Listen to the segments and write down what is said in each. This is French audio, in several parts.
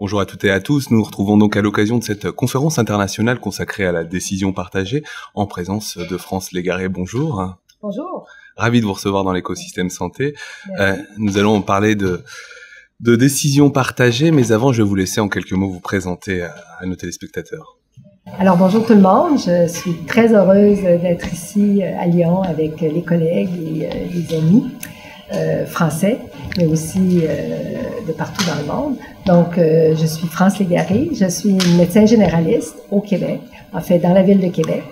Bonjour à toutes et à tous, nous nous retrouvons donc à l'occasion de cette conférence internationale consacrée à la décision partagée en présence de France Légaré. Bonjour. Bonjour. Ravi de vous recevoir dans l'écosystème santé. Nous allons parler de décision partagée, mais avant je vais vous laisser en quelques mots vous présenter à nos téléspectateurs. Alors bonjour tout le monde, je suis très heureuse d'être ici à Lyon avec les collègues et les amis français, mais aussi de partout dans le monde. Donc je suis France Légaré, je suis médecin généraliste au Québec, en fait dans la ville de Québec,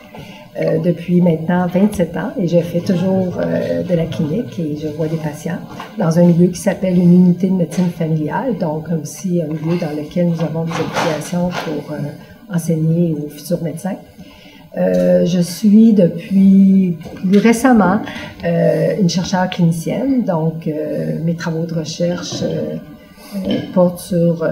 depuis maintenant 27 ans et je fais toujours de la clinique et je vois des patients dans un milieu qui s'appelle une unité de médecine familiale, donc aussi un milieu dans lequel nous avons des obligations pour enseigner aux futurs médecins. Je suis depuis plus récemment une chercheure clinicienne, donc mes travaux de recherche portent sur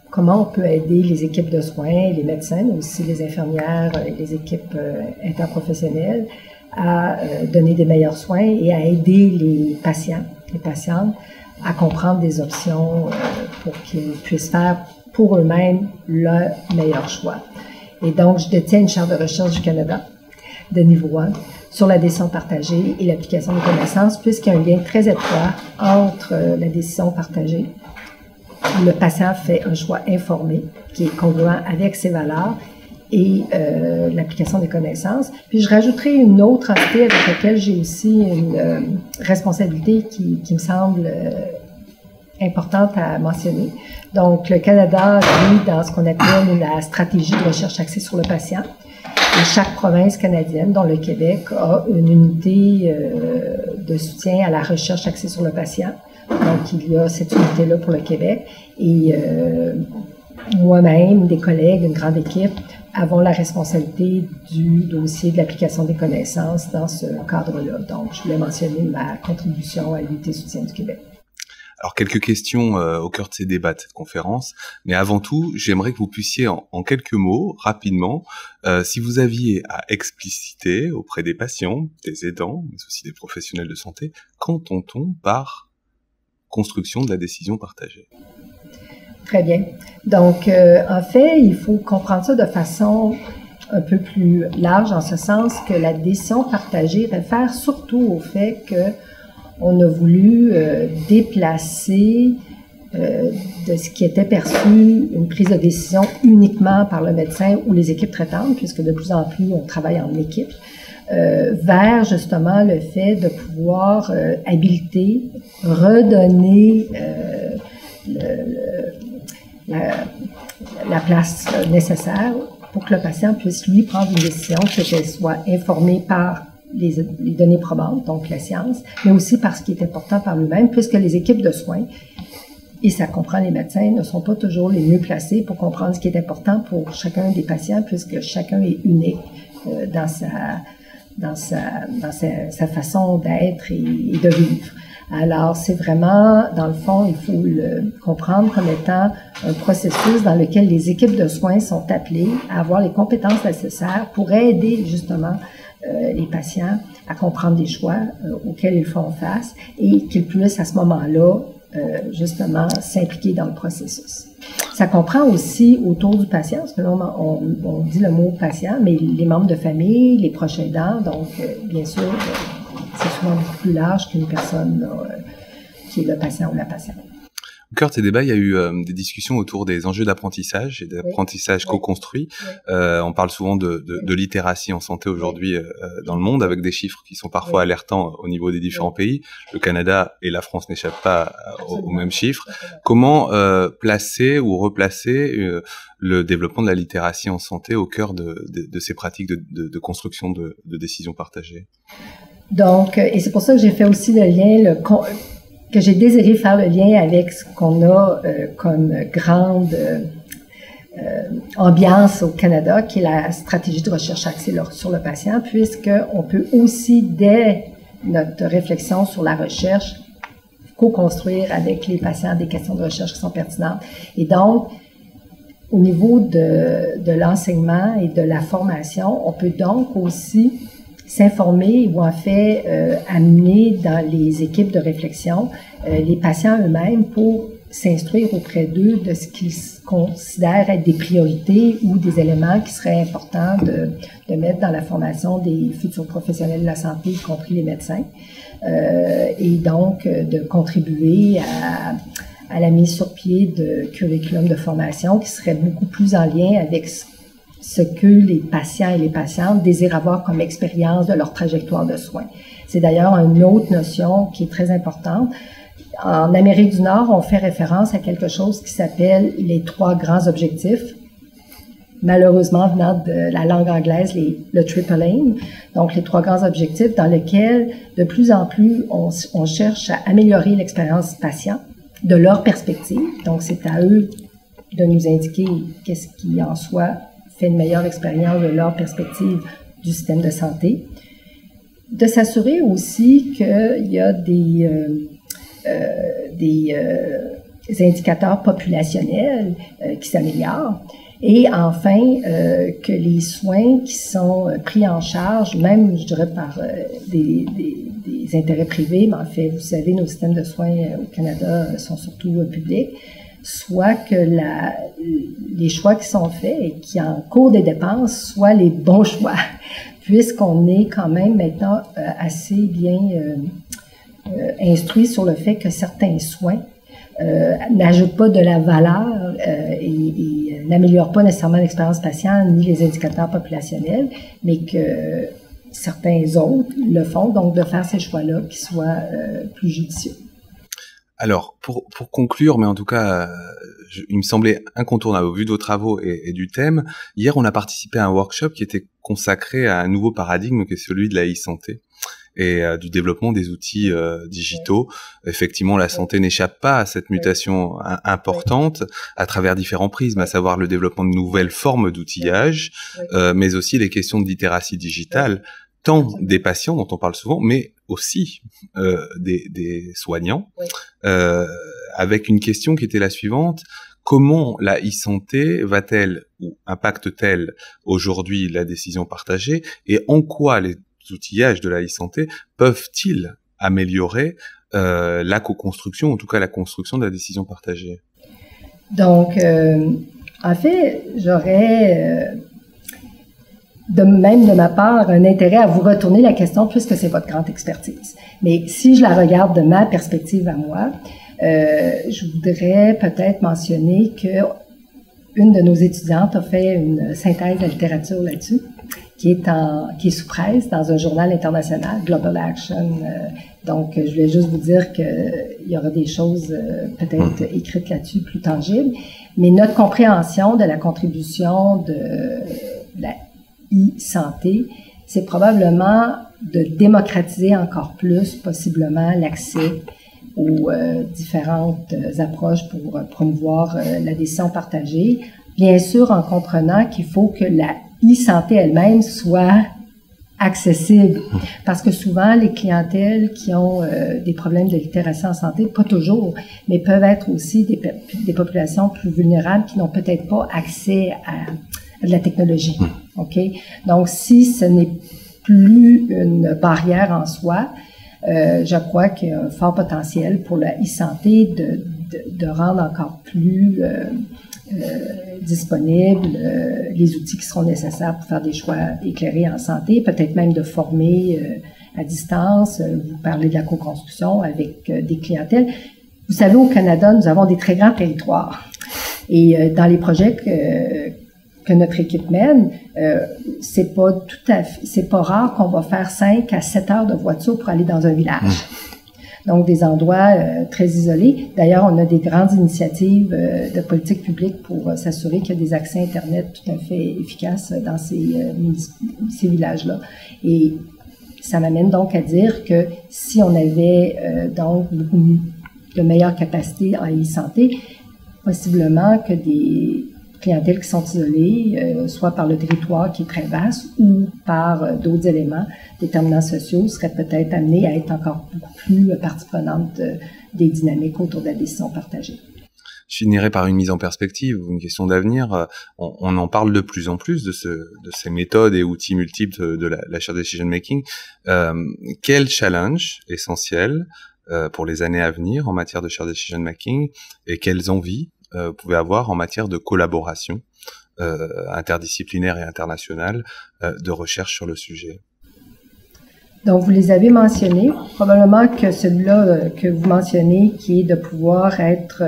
comment on peut aider les équipes de soins, les médecins, mais aussi les infirmières et les équipes interprofessionnelles à donner des meilleurs soins et à aider les patients, les patientes à comprendre des options pour qu'ils puissent faire pour eux-mêmes leur meilleur choix. Et donc, je détiens une chaire de recherche du Canada de niveau 1 sur la décision partagée et l'application des connaissances, puisqu'il y a un lien très étroit entre la décision partagée, où le patient fait un choix informé, qui est congruent avec ses valeurs, et l'application des connaissances. Puis je rajouterai une autre entité avec laquelle j'ai aussi une responsabilité qui me semble importante à mentionner. Donc, le Canada vit dans ce qu'on appelle la stratégie de recherche axée sur le patient. Et chaque province canadienne, dont le Québec, a une unité de soutien à la recherche axée sur le patient. Donc, il y a cette unité-là pour le Québec. Et moi-même, des collègues, une grande équipe, avons la responsabilité du dossier de l'application des connaissances dans ce cadre-là. Donc, je voulais mentionner ma contribution à l'unité de soutien du Québec. Alors, quelques questions au cœur de ces débats, de cette conférence. Mais avant tout, j'aimerais que vous puissiez, en quelques mots, rapidement, si vous aviez à expliciter auprès des patients, des aidants, mais aussi des professionnels de santé, qu'entend-on par construction de la décision partagée? Très bien. Donc, en fait, il faut comprendre ça de façon un peu plus large, en ce sens que la décision partagée réfère surtout au fait que on a voulu déplacer de ce qui était perçu une prise de décision uniquement par le médecin ou les équipes traitantes, puisque de plus en plus on travaille en équipe, vers justement le fait de pouvoir habiliter, redonner la place nécessaire pour que le patient puisse lui prendre une décision, qu'elle soit informée par les données probantes, donc la science, mais aussi par ce qui est important par lui-même, puisque les équipes de soins, et ça comprend les médecins, ne sont pas toujours les mieux placés pour comprendre ce qui est important pour chacun des patients, puisque chacun est unique dans sa façon d'être et de vivre. Alors, c'est vraiment, dans le fond, il faut le comprendre comme étant un processus dans lequel les équipes de soins sont appelées à avoir les compétences nécessaires pour aider justement les patients à comprendre des choix auxquels ils font face et qu'ils puissent à ce moment-là justement s'impliquer dans le processus. Ça comprend aussi autour du patient, parce que là on dit le mot patient, mais les membres de famille, les proches aidants, donc bien sûr c'est souvent beaucoup plus large qu'une personne qui est le patient ou la patiente. Au cœur de ces débats, il y a eu des discussions autour des enjeux d'apprentissage et d'apprentissage co-construit. On parle souvent de littératie en santé aujourd'hui dans le monde, avec des chiffres qui sont parfois alertants au niveau des différents pays. Le Canada et la France n'échappent pas aux mêmes chiffres. Comment placer ou replacer le développement de la littératie en santé au cœur de ces pratiques de construction de décisions partagées? Donc, et c'est pour ça que j'ai fait aussi le lien, que j'ai désiré faire le lien avec ce qu'on a comme grande ambiance au Canada, qui est la stratégie de recherche axée sur le patient, puisqu'on peut aussi, dès notre réflexion sur la recherche, co-construire avec les patients des questions de recherche qui sont pertinentes. Et donc, au niveau de l'enseignement et de la formation, on peut donc aussi s'informer ou en fait amener dans les équipes de réflexion les patients eux-mêmes pour s'instruire auprès d'eux de ce qu'ils considèrent être des priorités ou des éléments qui seraient importants de mettre dans la formation des futurs professionnels de la santé, y compris les médecins, et donc de contribuer à la mise sur pied de curriculum de formation qui serait beaucoup plus en lien avec ce que les patients et les patientes désirent avoir comme expérience de leur trajectoire de soins. C'est d'ailleurs une autre notion qui est très importante. En Amérique du Nord, on fait référence à quelque chose qui s'appelle les 3 grands objectifs. Malheureusement, venant de la langue anglaise, le triple aim. Donc, les 3 grands objectifs dans lesquels, de plus en plus, on cherche à améliorer l'expérience patient de leur perspective. Donc, c'est à eux de nous indiquer qu'est-ce qui, en soi, fait une meilleure expérience de leur perspective du système de santé. De s'assurer aussi qu'il y a des indicateurs populationnels qui s'améliorent. Et enfin, que les soins qui sont pris en charge, même, je dirais, par des intérêts privés, mais en fait, vous savez, nos systèmes de soins au Canada sont surtout publics, soit que les choix qui sont faits et qui en cours des dépenses soient les bons choix, puisqu'on est quand même maintenant assez bien instruit sur le fait que certains soins n'ajoutent pas de la valeur et n'améliorent pas nécessairement l'expérience patient ni les indicateurs populationnels, mais que certains autres le font, donc de faire ces choix-là qui soient plus judicieux. Alors, pour conclure, mais en tout cas, il me semblait incontournable au vu de vos travaux et du thème, hier on a participé à un workshop qui était consacré à un nouveau paradigme qui est celui de la e-santé et du développement des outils digitaux. Effectivement, la santé n'échappe pas à cette mutation importante à travers différents prismes, à savoir le développement de nouvelles formes d'outillage, mais aussi les questions de littératie digitale, tant des patients dont on parle souvent, mais aussi des soignants, avec une question qui était la suivante: comment la e-santé va-t-elle ou impacte-t-elle aujourd'hui la décision partagée, et en quoi les outillages de la e-santé peuvent-ils améliorer la co-construction, en tout cas la construction de la décision partagée? Donc, en fait, j'aurais même de ma part un intérêt à vous retourner la question puisque c'est votre grande expertise. Mais si je la regarde de ma perspective à moi, je voudrais peut-être mentionner que une de nos étudiantes a fait une synthèse de la littérature là-dessus, qui est sous presse dans un journal international, Global Action. Donc, je voulais juste vous dire qu'il y aura des choses peut-être écrites là-dessus plus tangibles. Mais notre compréhension de la contribution de la e-santé, c'est probablement de démocratiser encore plus, possiblement, l'accès aux différentes approches pour promouvoir la décision partagée, bien sûr en comprenant qu'il faut que la e-santé elle-même soit accessible, parce que souvent les clientèles qui ont des problèmes de littératie en santé, pas toujours, mais peuvent être aussi des populations plus vulnérables qui n'ont peut-être pas accès à de la technologie. OK? Donc, si ce n'est plus une barrière en soi, je crois qu'il y a un fort potentiel pour la e-santé de rendre encore plus disponibles les outils qui seront nécessaires pour faire des choix éclairés en santé, peut-être même de former à distance. Vous parlez de la co-construction avec des clientèles. Vous savez, au Canada, nous avons des très grands territoires. Et dans les projets que notre équipe mène, c'est pas rare qu'on va faire 5 à 7 heures de voiture pour aller dans un village. Donc, des endroits très isolés. D'ailleurs, on a des grandes initiatives de politique publique pour s'assurer qu'il y a des accès Internet tout à fait efficaces dans ces villages-là. Et ça m'amène donc à dire que si on avait donc de meilleures capacités en e-santé, possiblement que des clientèles qui sont isolées, soit par le territoire qui est très vaste ou par d'autres éléments, déterminants sociaux, seraient peut-être amenés à être encore beaucoup plus partie prenante des dynamiques autour de la décision partagée. Je finirai par une mise en perspective, une question d'avenir. On en parle de plus en plus de ces méthodes et outils multiples de la shared decision making. Quel challenge essentiel pour les années à venir en matière de shared decision making et quelles envies vous pouvez avoir en matière de collaboration interdisciplinaire et internationale de recherche sur le sujet? Donc, vous les avez mentionnés. Probablement que celui-là que vous mentionnez, qui est de pouvoir être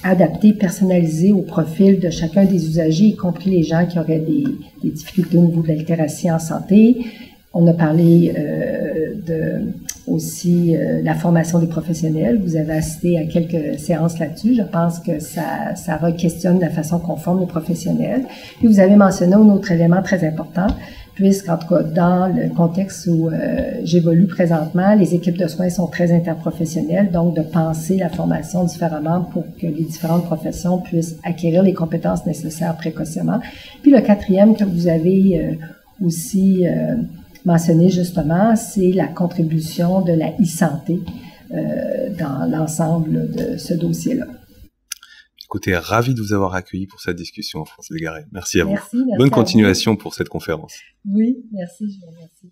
adapté, personnalisé au profil de chacun des usagers, y compris les gens qui auraient des difficultés au niveau de la littératie en santé. On a parlé aussi la formation des professionnels. Vous avez assisté à quelques séances là-dessus. Je pense que ça re-questionne la façon qu'on forme les professionnels. Puis vous avez mentionné un autre élément très important, puisqu'en tout cas, dans le contexte où j'évolue présentement, les équipes de soins sont très interprofessionnelles, donc de penser la formation différemment pour que les différentes professions puissent acquérir les compétences nécessaires précocement. Puis le quatrième que vous avez aussi mentionné justement, c'est la contribution de la e-santé dans l'ensemble de ce dossier-là. Écoutez, ravi de vous avoir accueilli pour cette discussion, France Légaré. Merci à vous. Merci Bonne continuation pour cette conférence. Oui, merci, je vous remercie.